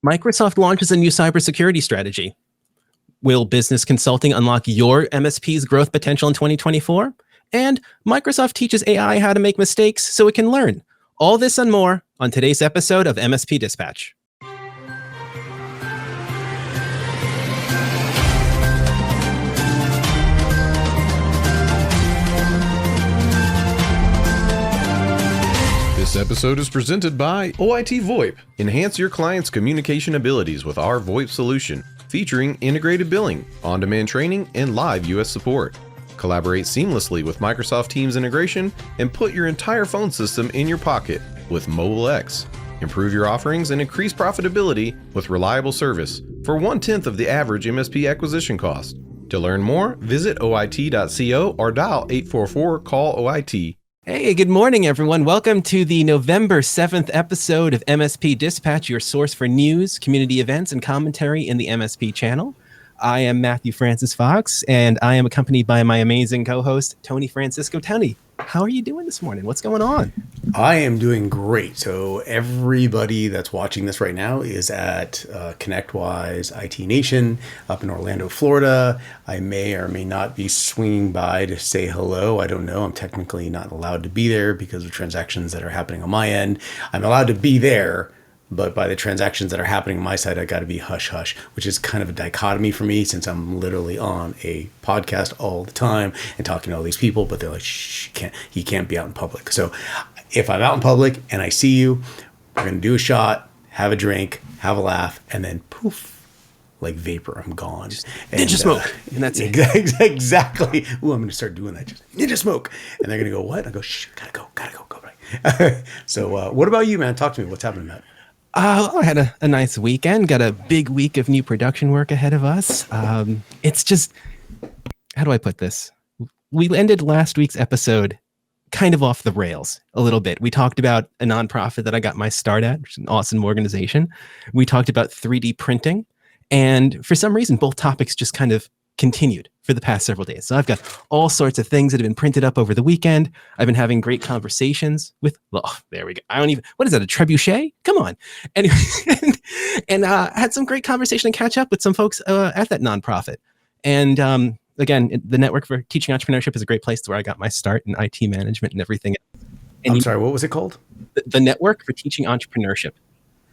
Microsoft launches a new cybersecurity strategy. Will business consulting unlock your MSP's growth potential in 2024? And Microsoft teaches AI how to make mistakes so it can learn. All this and more on today's episode of MSP Dispatch. This episode is presented by OIT VoIP. Enhance your client's communication abilities with our VoIP solution, featuring integrated billing, on-demand training, and live US support. Collaborate seamlessly with Microsoft Teams integration and put your entire phone system in your pocket with Mobile X. Improve your offerings and increase profitability with reliable service for 1/10 of the average MSP acquisition cost. To learn more, visit oit.co or dial 844-CALL-OIT. Hey, good morning, everyone. Welcome to the November 7th episode of MSP Dispatch, your source for news, community events, and commentary in the MSP channel. I am Matthew Francis Fox, and I am accompanied by my amazing co-host, Tony Francisco. Tony, how are you doing this morning? What's going on? I am doing great. So everybody that's watching this right now is at ConnectWise IT Nation up in Orlando, Florida. I may or may not be swinging by to say hello. I don't know. I'm technically not allowed to be there because of transactions that are happening on my end. I'm allowed to be there, but by the transactions that are happening on my side, I got to be hush hush, which is kind of a dichotomy for me since I'm literally on a podcast all the time and talking to all these people, but they're like, shh, you can't be out in public. So if I'm out in public and I see you, we're going to do a shot, have a drink, have a laugh, and then poof, like vapor, I'm gone. Ninja smoke. And that's it. Exactly. Ooh, I'm going to start doing that. Just ninja smoke. And they're going to go, what? I go, shh, gotta go. Right. So what about you, man? Talk to me. What's happening, Matt? I had a nice weekend. Got a big week of new production work ahead of us. It's just, how do I put this? We ended last week's episode kind of off the rails a little bit. We talked about a nonprofit that I got my start at, which is an awesome organization. We talked about 3D printing. And for some reason, both topics just kind of continued for the past several days. So I've got all sorts of things that have been printed up over the weekend. I've been having great conversations with, there we go. What is that, a trebuchet? Come on. Anyway, and had some great conversation and catch up with some folks at that nonprofit. And again, the Network for Teaching Entrepreneurship is a great place where I got my start in IT management and everything. And I'm sorry, what was it called? The Network for Teaching Entrepreneurship.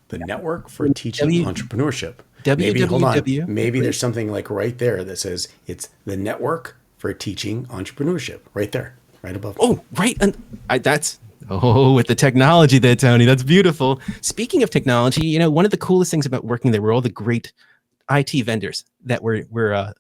The Network for Teaching Entrepreneurship. Maybe there's something like right there that says it's the Network for Teaching Entrepreneurship. Right there, right above. Oh, right. And with the technology there, Tony. That's beautiful. Speaking of technology, one of the coolest things about working there were all the great IT vendors that were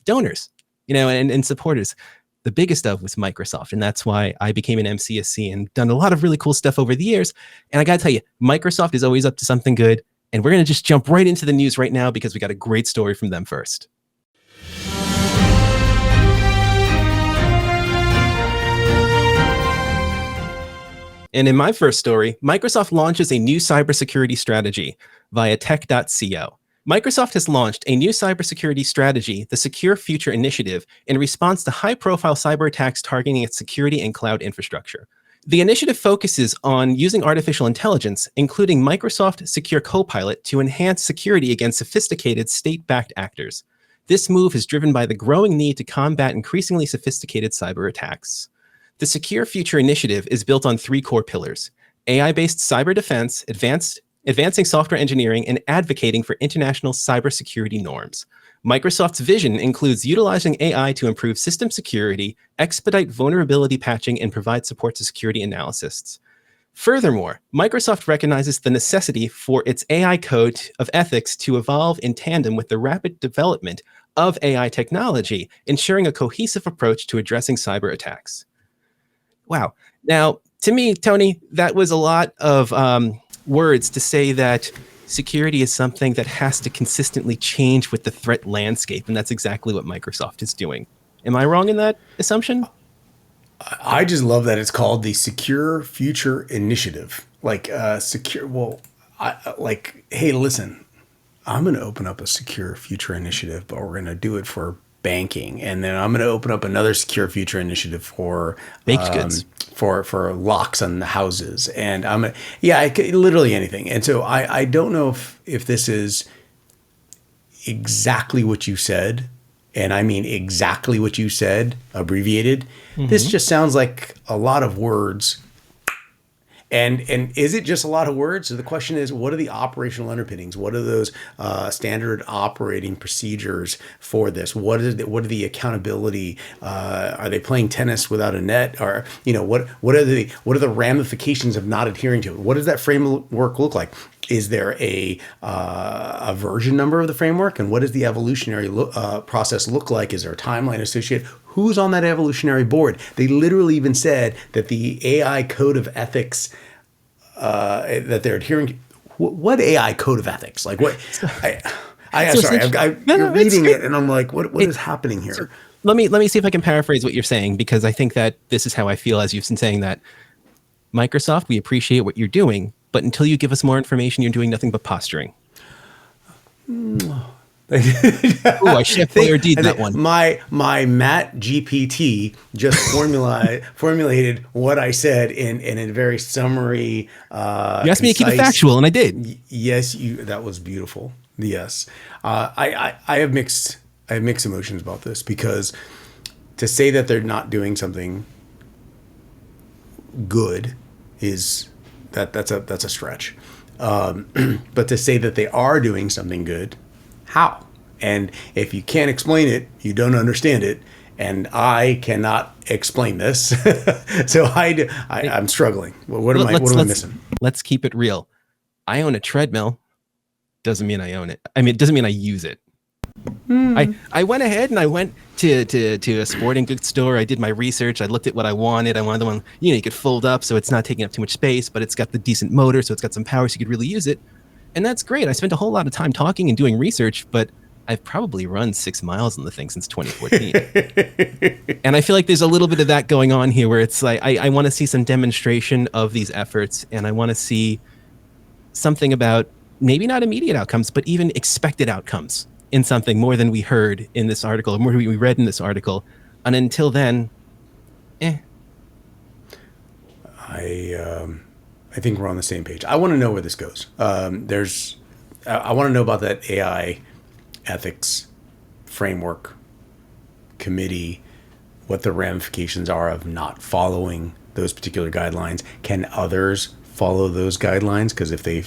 donors, and supporters. The biggest of was Microsoft. And that's why I became an MCSC and done a lot of really cool stuff over the years. And I got to tell you, Microsoft is always up to something good. And we're going to just jump right into the news right now because we got a great story from them first. And in my first story, Microsoft launches a new cybersecurity strategy via tech.co. Microsoft has launched a new cybersecurity strategy, the Secure Future Initiative, in response to high-profile cyber attacks targeting its security and cloud infrastructure. The initiative focuses on using artificial intelligence, including Microsoft Secure Copilot, to enhance security against sophisticated state-backed actors. This move is driven by the growing need to combat increasingly sophisticated cyber attacks. The Secure Future Initiative is built on 3 core pillars: AI-based cyber defense, advancing software engineering, and advocating for international cybersecurity norms. Microsoft's vision includes utilizing AI to improve system security, expedite vulnerability patching, and provide support to security analysts. Furthermore, Microsoft recognizes the necessity for its AI code of ethics to evolve in tandem with the rapid development of AI technology, ensuring a cohesive approach to addressing cyber attacks. Wow. Now, to me, Tony, that was a lot of words to say that security is something that has to consistently change with the threat landscape, and that's exactly what Microsoft is doing. Am I wrong in that assumption? I just love that it's called the Secure Future Initiative. Hey, listen, I'm going to open up a Secure Future Initiative, but we're going to do it for banking, and then I'm going to open up another secure future initiative for Baked goods. For locks on the houses, and literally anything. And so I don't know if this is exactly what you said, and I mean exactly what you said, abbreviated. This just sounds like a lot of words. And is it just a lot of words? So the question is, what are the operational underpinnings? What are those standard operating procedures for this? What are the accountability? Are they playing tennis without a net? Or what are the ramifications of not adhering to it? What does that framework look like? Is there a version number of the framework? And what does the evolutionary process look like? Is there a timeline associated? Who's on that evolutionary board? They literally even said that the AI code of ethics that they're adhering to. What AI code of ethics? Like what? You're reading it, and I'm like, what is happening here? So let me see if I can paraphrase what you're saying, because I think that this is how I feel as you've been saying that. Microsoft, we appreciate what you're doing, but until you give us more information, you're doing nothing but posturing. I should have or did that one. My Matt GPT just formulated what I said in a very summary. You asked me to keep it factual, and I did. Yes, that was beautiful. Yes, I have mixed emotions about this, because to say that they're not doing something good is that's a stretch. But to say that they are doing something good, how? And if you can't explain it, you don't understand it. And I cannot explain this. So I'm struggling. What am I missing? Let's keep it real. I own a treadmill. Doesn't mean I own it. I mean, it doesn't mean I use it. I went ahead and I went to a sporting goods store. I did my research. I looked at what I wanted. I wanted the one, you could fold up so it's not taking up too much space, but it's got the decent motor, so it's got some power so you could really use it. And that's great. I spent a whole lot of time talking and doing research, but I've probably run 6 miles on the thing since 2014. And I feel like there's a little bit of that going on here, where it's like, I want to see some demonstration of these efforts, and I want to see something about maybe not immediate outcomes, but even expected outcomes in something more than we heard in this article, or more than we read in this article. And until then, I think we're on the same page. I want to know where this goes. I want to know about that AI ethics framework committee, what the ramifications are of not following those particular guidelines. Can others follow those guidelines? Because if they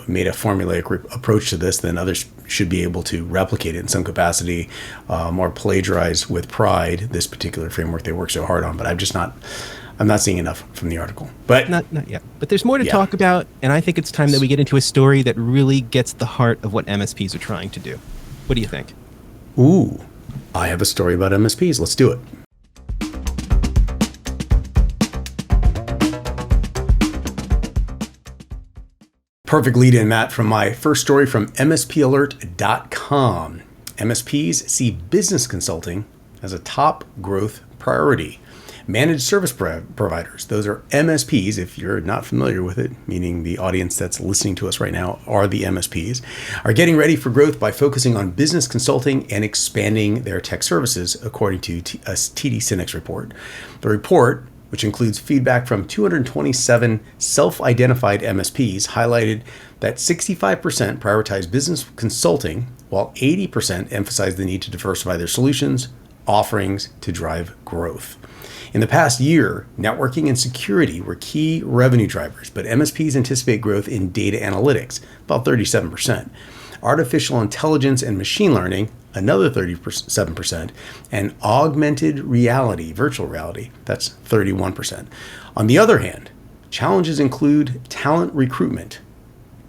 made a formulaic approach to this, then others should be able to replicate it in some capacity, or plagiarize with pride this particular framework they work so hard on. But I'm not seeing enough from the article. But not yet. But there's more to talk about, and I think it's time that we get into a story that really gets the heart of what MSPs are trying to do. What do you think? Ooh, I have a story about MSPs. Let's do it. Perfect lead in, Matt, from my first story from MSPalert.com. MSPs see business consulting as a top growth priority. Managed service providers, those are MSPs, if you're not familiar with it, meaning the audience that's listening to us right now are the MSPs, are getting ready for growth by focusing on business consulting and expanding their tech services, according to a TD SYNNEX report. The report, which includes feedback from 227 self-identified MSPs, highlighted that 65% prioritize business consulting, while 80% emphasize the need to diversify their solutions, offerings to drive growth. In the past year, networking and security were key revenue drivers, but MSPs anticipate growth in data analytics, about 37%, artificial intelligence and machine learning, another 37%, and augmented reality, virtual reality, that's 31%. On the other hand, challenges include talent recruitment,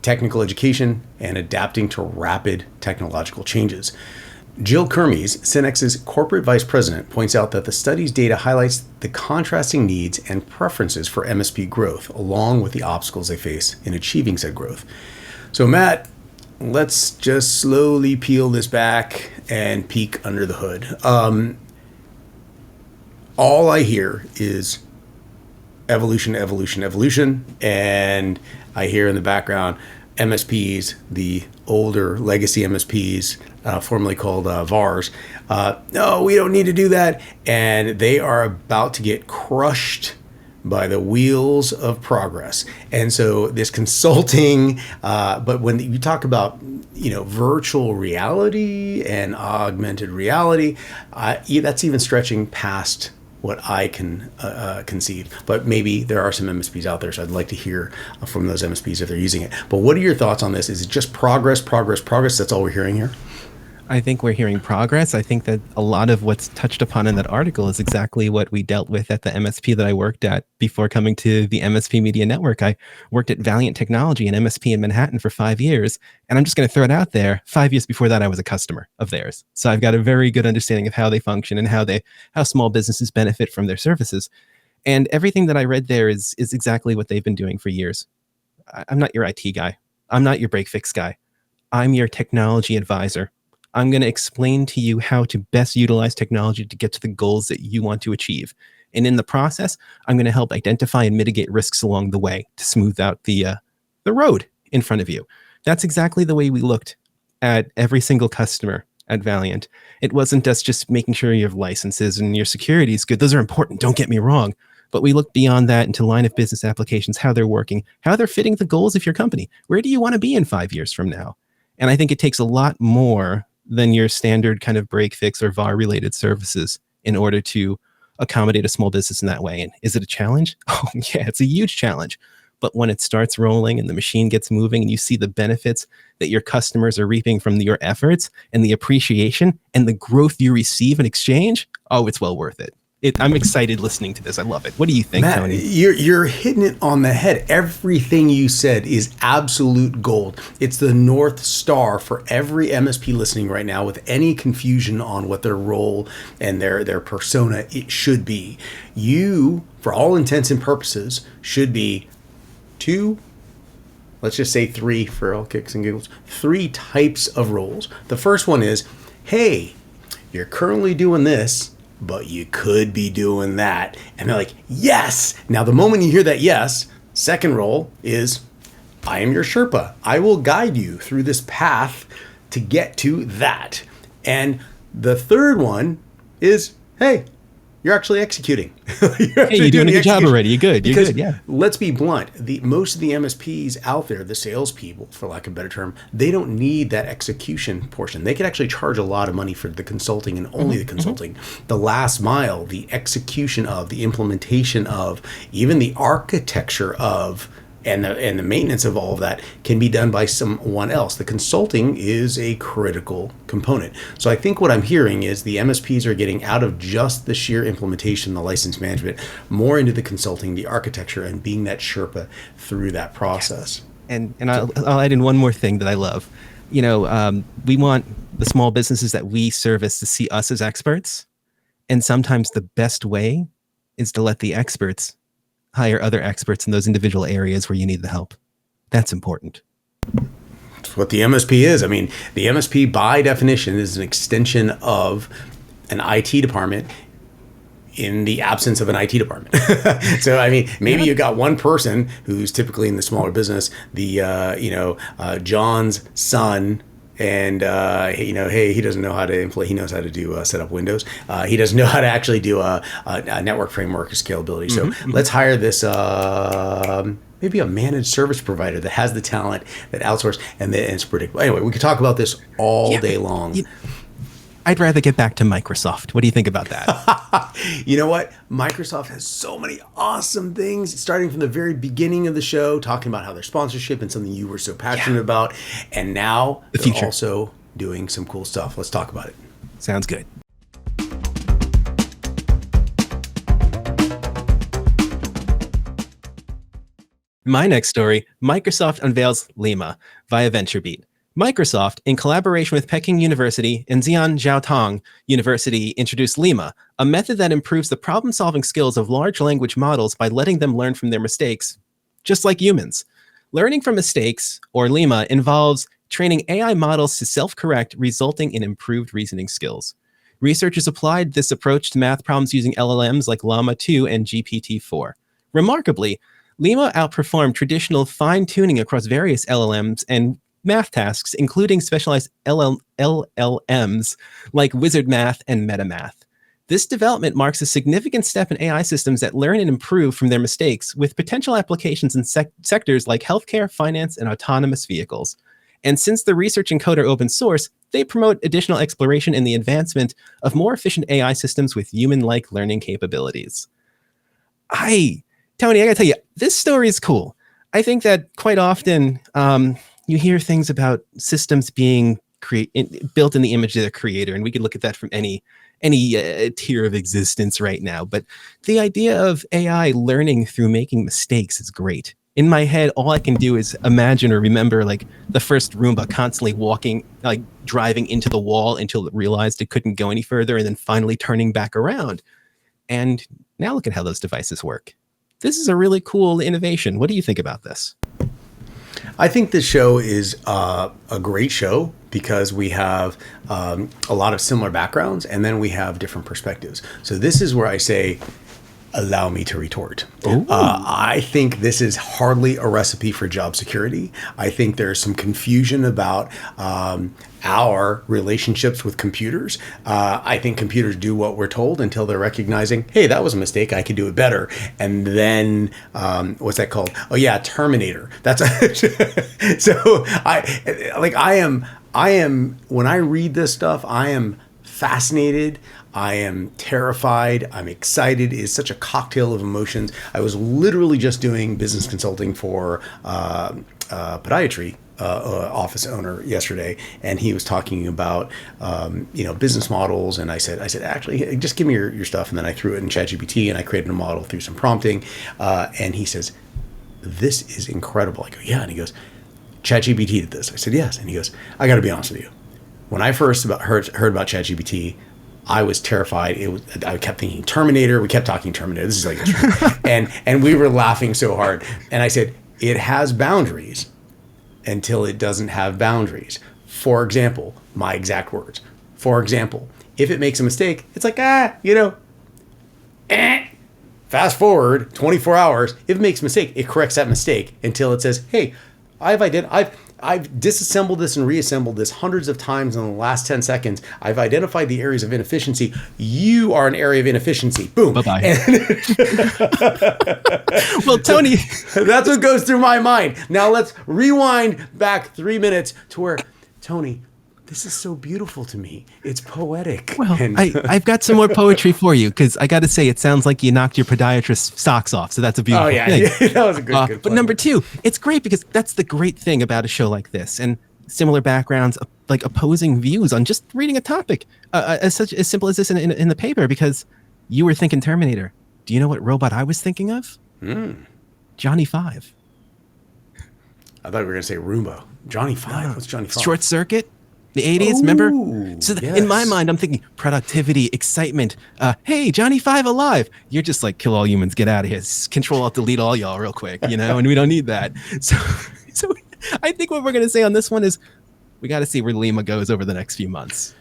technical education, and adapting to rapid technological changes. Jill Kermes, SYNNEX's corporate vice president, points out that the study's data highlights the contrasting needs and preferences for MSP growth, along with the obstacles they face in achieving said growth. So, Matt, let's just slowly peel this back and peek under the hood. All I hear is evolution, evolution, evolution, and I hear in the background, MSPs, the older legacy MSPs, formerly called VARs, no, we don't need to do that. And they are about to get crushed by the wheels of progress. And so this consulting, but when you talk about, virtual reality and augmented reality, that's even stretching past what I can conceive. But maybe there are some MSPs out there, so I'd like to hear from those MSPs if they're using it. But what are your thoughts on this? Is it just progress? That's all we're hearing here? I think we're hearing progress. I think that a lot of what's touched upon in that article is exactly what we dealt with at the MSP that I worked at before coming to the MSP Media Network. I worked at Valiant Technology, an MSP in Manhattan, for 5 years. And I'm just going to throw it out there. 5 years before that, I was a customer of theirs. So I've got a very good understanding of how they function and how small businesses benefit from their services. And everything that I read there is exactly what they've been doing for years. I'm not your IT guy. I'm not your break fix guy. I'm your technology advisor. I'm going to explain to you how to best utilize technology to get to the goals that you want to achieve. And in the process, I'm going to help identify and mitigate risks along the way to smooth out the road in front of you. That's exactly the way we looked at every single customer at Valiant. It wasn't just making sure you have licenses and your security is good. Those are important, don't get me wrong. But we look beyond that into line of business applications, how they're working, how they're fitting the goals of your company. Where do you want to be in 5 years from now? And I think it takes a lot more than your standard kind of break fix or VAR related services in order to accommodate a small business in that way. And is it a challenge? Oh yeah, it's a huge challenge. But when it starts rolling and the machine gets moving and you see the benefits that your customers are reaping from your efforts and the appreciation and the growth you receive in exchange, oh, it's well worth it. I'm excited listening to this. I love it. What do you think, Matt, Tony? You're hitting it on the head. Everything you said is absolute gold. It's the North Star for every MSP listening right now with any confusion on what their role and their persona it should be. You, for all intents and purposes, should be two, let's just say three for all kicks and giggles, 3 types of roles. The first one is, hey, you're currently doing this, but you could be doing that. And they're like, yes. Now, the moment you hear that yes, second role is, I am your Sherpa. I will guide you through this path to get to that. And the third one is, hey, you're actually executing. You're doing a good job already. You're good. You're good. Yeah. Let's be blunt. Most of the MSPs out there, the salespeople, for lack of a better term, they don't need that execution portion. They could actually charge a lot of money for the consulting and only the consulting. The last mile, the execution of, the implementation of, even the architecture of, and the maintenance of all of that can be done by someone else. The consulting is a critical component. So I think what I'm hearing is the MSPs are getting out of just the sheer implementation, the license management, more into the consulting, the architecture, and being that Sherpa through that process. Yes. And I'll add in one more thing that I love. We want the small businesses that we service to see us as experts. And sometimes the best way is to let the experts hire other experts in those individual areas where you need the help. That's important. That's what the MSP is. I mean, the MSP by definition is an extension of an IT department in the absence of an IT department. So, I mean, maybe you got one person who's typically in the smaller business, John's son, and hey, he doesn't know how to implement. He knows how to do set up Windows. He doesn't know how to actually do a network framework or scalability. So let's hire this maybe a managed service provider that has the talent, that outsource, and it's predictable. Anyway, we could talk about this all day long. I'd rather get back to Microsoft. What do you think about that? You know what? Microsoft has so many awesome things, starting from the very beginning of the show, talking about how their sponsorship and something you were so passionate about. And now they're also doing some cool stuff. Let's talk about it. Sounds good. My next story, Microsoft unveils LeMa via VentureBeat. Microsoft, in collaboration with Peking University and Zhejiang University, introduced LeMa, a method that improves the problem-solving skills of large language models by letting them learn from their mistakes, just like humans. Learning from mistakes, or LeMa, involves training AI models to self-correct, resulting in improved reasoning skills. Researchers applied this approach to math problems using LLMs like Llama 2 and GPT-4. Remarkably, LeMa outperformed traditional fine-tuning across various LLMs and math tasks, including specialized LLMs like wizard math and metamath. This development marks a significant step in AI systems that learn and improve from their mistakes, with potential applications in sectors like healthcare, finance, and autonomous vehicles. And since the research and code are open source, they promote additional exploration in the advancement of more efficient AI systems with human-like learning capabilities. Tony, I gotta tell you, this story is cool. I think that quite often you hear things about systems being built in the image of the creator, and we could look at that from any tier of existence right now. But the idea of AI learning through making mistakes is great. In my head, all I can do is imagine or remember like the first Roomba constantly driving into the wall until it realized it couldn't go any further, and then finally turning back around. And now look at how those devices work. This is a really cool innovation. What do you think about this? I think this show is a great show because we have a lot of similar backgrounds, and then we have different perspectives. So this is where I say, allow me to retort. I think this is hardly a recipe for job security. I think there's some confusion about our relationships with computers. I think computers do what we're told until they're recognizing, hey, that was a mistake, I could do it better. And then, what's that called? Oh yeah, Terminator. That's so I am, when I read this stuff, I am fascinated. I am terrified. I'm excited. It is such a cocktail of emotions. I was literally just doing business consulting for podiatry office owner yesterday, and he was talking about business models. And I said, actually, just give me your stuff. And then I threw it in ChatGPT, and I created a model through some prompting. And he says, "This is incredible." I go, "Yeah." And he goes, "ChatGPT did this." I said, "Yes." And he goes, "I got to be honest with you. When I first heard about ChatGPT, I was terrified. I kept thinking Terminator. We kept talking Terminator. This is like, and we were laughing so hard. And I said, it has boundaries until it doesn't have boundaries. For example, my exact words. For example, if it makes a mistake, it's like, fast forward 24 hours. If it makes a mistake, it corrects that mistake until it says, hey, I've disassembled this and reassembled this hundreds of times in the last 10 seconds. I've identified the areas of inefficiency. You are an area of inefficiency. Boom. Bye-bye. Well, Tony. That's what goes through my mind. Now let's rewind back 3 minutes to where, Tony, this is so beautiful to me. It's poetic. Well, I've got some more poetry for you, because I got to say, it sounds like you knocked your podiatrist's socks off. So that's a beautiful thing. Yeah, that was a good But number two, it's great because that's the great thing about a show like this, and similar backgrounds, like opposing views on just reading a topic as simple as this in the paper, because you were thinking Terminator. Do you know what robot I was thinking of? Johnny 5. I thought we were going to say Roomba. Johnny 5. What's Johnny 5? Short Circuit. The 80s, remember? So yes. In my mind, I'm thinking productivity, excitement. Hey, Johnny 5 alive. You're just like, kill all humans, get out of here. Control-Alt-Delete all y'all real quick, and we don't need that. So I think what we're going to say on this one is we got to see where LeMa goes over the next few months.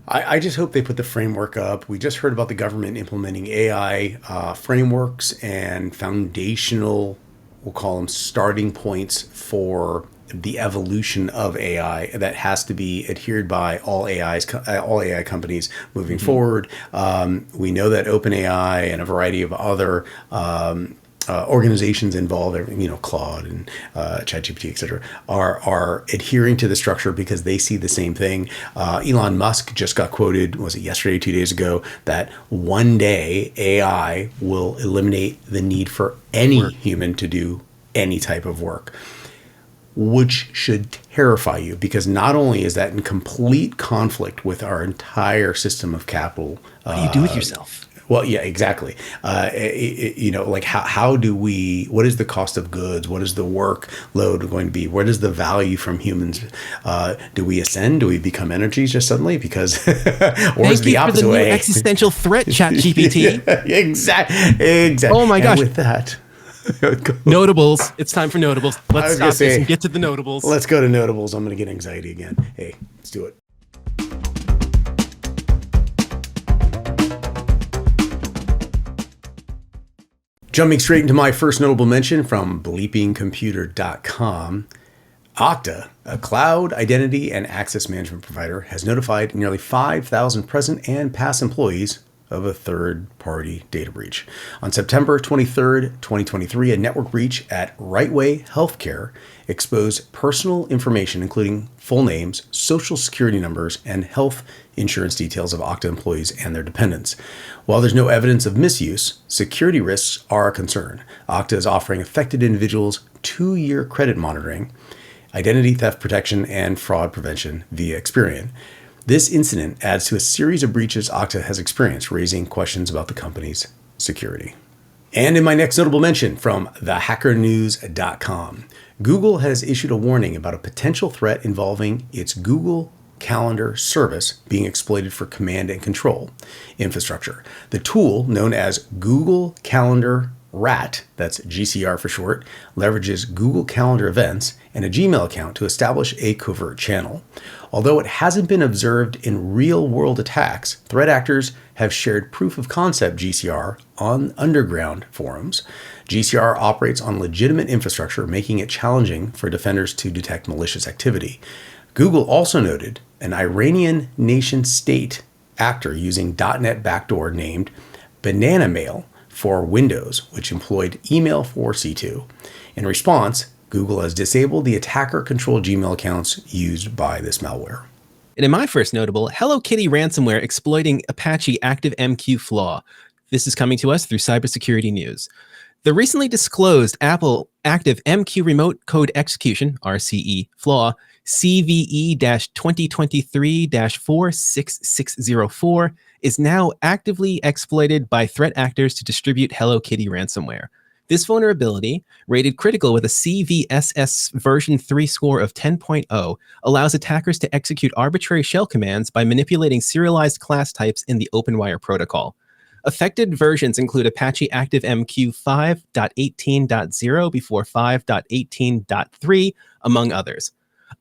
I just hope they put the framework up. We just heard about the government implementing AI frameworks and foundational, we'll call them starting points for the evolution of AI that has to be adhered by all AI companies moving forward. We know that OpenAI and a variety of other organizations involved, Claude and ChatGPT, et cetera, are adhering to the structure because they see the same thing. Elon Musk just got quoted, was it yesterday, 2 days ago, that one day AI will eliminate the need for any human to do any type of work, which should terrify you, because not only is that in complete conflict with our entire system of capital. What do you do with yourself? Well, yeah, exactly. How do we, what is the cost of goods? What is the workload going to be? What is the value from humans? Do we ascend? Do we become energies just suddenly? Because, or is the opposite way? New existential threat, ChatGPT. Exactly. Oh my gosh. And with that. Notables. It's time for notables. Let's stop this and get to the notables. Let's go to notables. I'm going to get anxiety again. Hey, let's do it. Jumping straight into my first notable mention from bleepingcomputer.com, Okta, a cloud identity and access management provider, has notified nearly 5,000 present and past employees of a third-party data breach. On September 23rd, 2023, a network breach at Rightway Healthcare exposed personal information, including full names, social security numbers, and health insurance details of Okta employees and their dependents. While there's no evidence of misuse, security risks are a concern. Okta is offering affected individuals 2-year credit monitoring, identity theft protection, and fraud prevention via Experian. This incident adds to a series of breaches Okta has experienced, raising questions about the company's security. And in my next notable mention from thehackernews.com, Google has issued a warning about a potential threat involving its Google Calendar service being exploited for command and control infrastructure. The tool, known as Google Calendar RAT, that's GCR for short, leverages Google Calendar events and a Gmail account to establish a covert channel. Although it hasn't been observed in real-world attacks, threat actors have shared proof of concept GCR on underground forums. GCR operates on legitimate infrastructure, making it challenging for defenders to detect malicious activity. Google also noted an Iranian nation-state actor using .NET backdoor named Banana Mail for Windows, which employed Email for C2. In response, Google has disabled the attacker-controlled Gmail accounts used by this malware. And in my first notable, HelloKitty ransomware exploiting Apache ActiveMQ Flaw. This is coming to us through Cybersecurity News. The recently disclosed Apple ActiveMQ remote code execution, RCE, flaw, CVE-2023-46604, is now actively exploited by threat actors to distribute HelloKitty ransomware. This vulnerability, rated critical with a CVSS version 3 score of 10.0, allows attackers to execute arbitrary shell commands by manipulating serialized class types in the OpenWire protocol. Affected versions include Apache ActiveMQ 5.18.0 before 5.18.3, among others.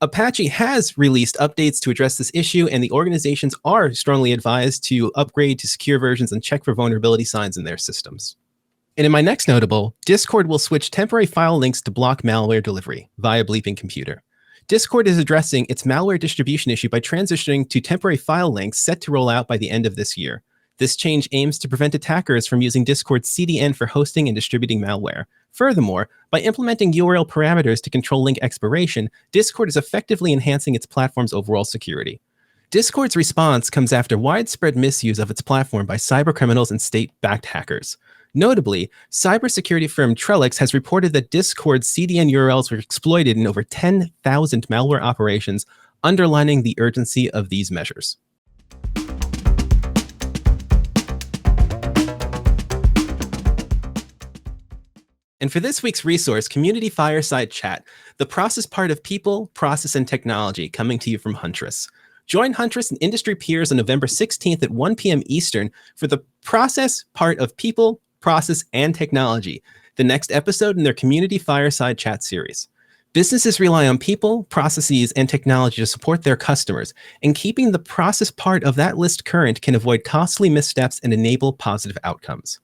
Apache has released updates to address this issue, and the organizations are strongly advised to upgrade to secure versions and check for vulnerability signs in their systems. And in my next notable, Discord will switch temporary file links to block malware delivery via Bleeping Computer. Discord is addressing its malware distribution issue by transitioning to temporary file links set to roll out by the end of this year. This change aims to prevent attackers from using Discord's CDN for hosting and distributing malware. Furthermore, by implementing URL parameters to control link expiration, Discord is effectively enhancing its platform's overall security. Discord's response comes after widespread misuse of its platform by cybercriminals and state-backed hackers. Notably, cybersecurity firm Trellix has reported that Discord's CDN URLs were exploited in over 10,000 malware operations, underlining the urgency of these measures. And for this week's resource, Community Fireside Chat, the process part of people, process, and technology, coming to you from Huntress. Join Huntress and industry peers on November 16th at 1 p.m. Eastern for the process part of people, process, and technology, the next episode in their Community Fireside Chat series. Businesses rely on people, processes, and technology to support their customers, and keeping the process part of that list current can avoid costly missteps and enable positive outcomes.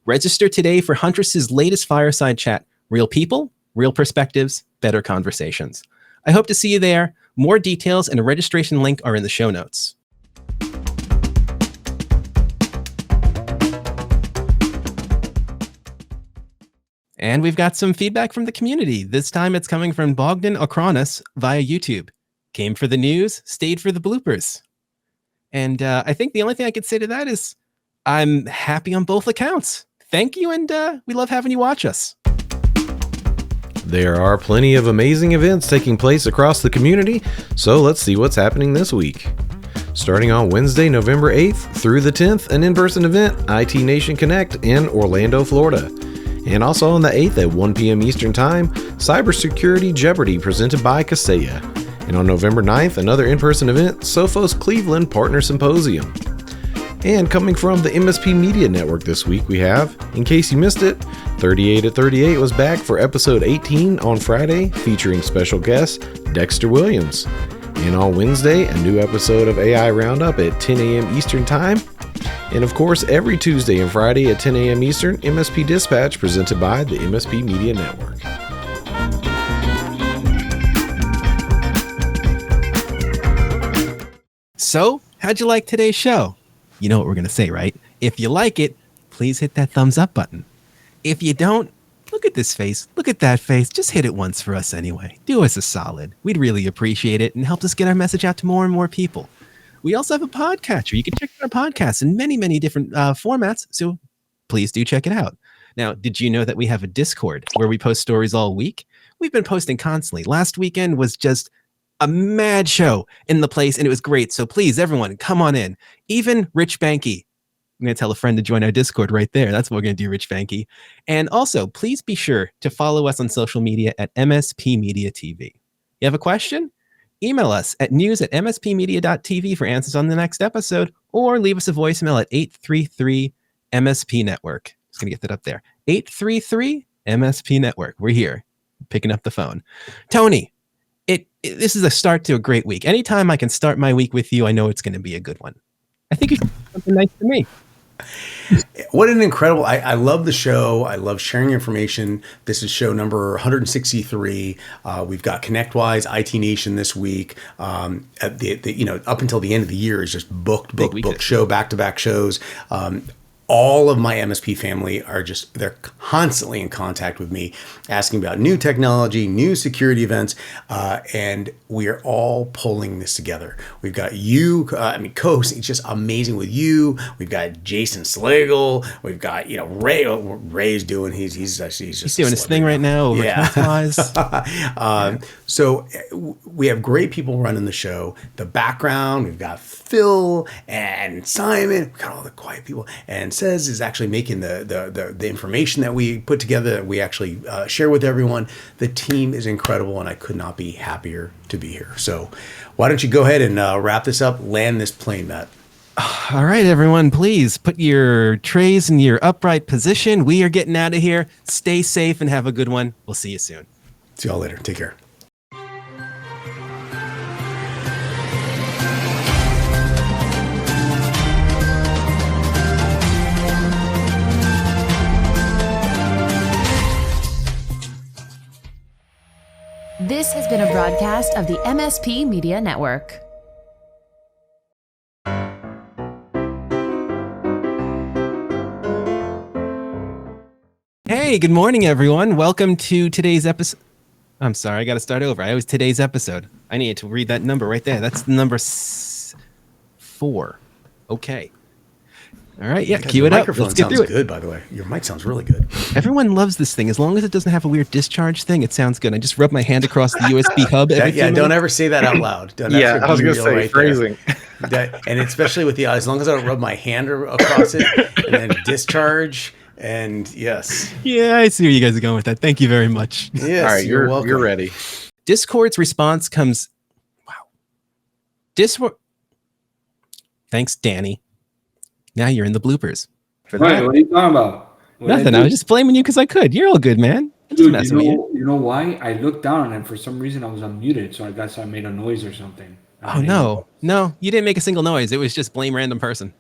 Register today for Huntress's latest Fireside Chat, Real People, Real Perspectives, Better Conversations. I hope to see you there. More details and a registration link are in the show notes. And we've got some feedback from the community. This time it's coming from Bogdan Okronis via YouTube. Came for the news, stayed for the bloopers. And I think the only thing I could say to that is I'm happy on both accounts. Thank you, and we love having you watch us. There are plenty of amazing events taking place across the community, so let's see what's happening this week. Starting on Wednesday, November 8th through the 10th, an in-person event, IT Nation Connect in Orlando, Florida. And also on the 8th at 1 p.m. Eastern Time, Cybersecurity Jeopardy presented by Kaseya. And on November 9th, another in-person event, Sophos Cleveland Partner Symposium. And coming from the MSP Media Network this week, we have, in case you missed it, 38 at 38 was back for episode 18 on Friday, featuring special guest Dexter Williams. And on Wednesday, a new episode of AI Roundup at 10 a.m. Eastern Time. And of course, every Tuesday and Friday at 10 a.m. Eastern, MSP Dispatch presented by the MSP Media Network. So, how'd you like today's show? You know what we're going to say, right? If you like it, please hit that thumbs up button. If you don't, look at this face. Look at that face. Just hit it once for us anyway. Do us a solid. We'd really appreciate it and help us get our message out to more and more people. We also have a podcatcher. You can check out our podcasts in many, many different formats. So please do check it out. Now, did you know that we have a Discord where we post stories all week? We've been posting constantly. Last weekend was just a mad show in the place, and it was great. So please, everyone, come on in. Even Rich Banky. I'm going to tell a friend to join our Discord right there. That's what we're going to do, Rich Banky. And also, please be sure to follow us on social media at MSP Media TV. You have a question? Email us at news@mspmedia.tv for answers on the next episode, or leave us a voicemail at 833-MSP Network. Just going to get that up there. 833-MSP Network. We're here, picking up the phone. Tony, this is a start to a great week. Anytime I can start my week with you, I know it's going to be a good one. I think you should do something nice to me. What an incredible, I love the show. I love sharing information. This is show number 163. We've got ConnectWise, IT Nation this week. At the up until the end of the year is just booked show, back-to-back shows. All of my MSP family they're constantly in contact with me, asking about new technology, new security events, and we are all pulling this together. We've got you, Coast, it's just amazing with you. We've got Jason Slagle. We've got, Ray. Ray's doing, he's doing his thing right now over ConnectWise. So we have great people running the show. The background, we've got Phil and Simon. We've got all the quiet people, and Says is actually making the information that we put together that we actually share with everyone. The team is incredible, and I could not be happier to be here. So why don't you go ahead and wrap this up, land this plane, Matt. All right, everyone, please put your trays in your upright position. We are getting out of here. Stay safe and have a good one. We'll see you soon. See y'all later. Take care. This has been a broadcast of the MSP Media Network. Hey, good morning, everyone. Welcome to today's episode. I'm sorry, I got to start over. I was today's episode. I need to read that number right there. That's number 4. Okay. All right, yeah, cue it up. Let's get through it. Good, by the way. Your mic sounds really good. Everyone loves this thing. As long as it doesn't have a weird discharge thing, it sounds good. I just rub my hand across the USB hub every few minutes. Don't ever say that out loud. I was going to say right phrasing. And especially with as long as I don't rub my hand across it and then discharge. And yes. Yeah, I see where you guys are going with that. Thank you very much. Yes, all right, you're welcome. You're ready. Discord's response comes. Wow. Thanks, Danny. Now you're in the bloopers. Right, what are you talking about? Nothing. I was just blaming you because I could. You're all good, man. Dude, you know why? I looked down and for some reason I was unmuted, so I made a noise or something. Oh, no. No, you didn't make a single noise. It was just blame random person.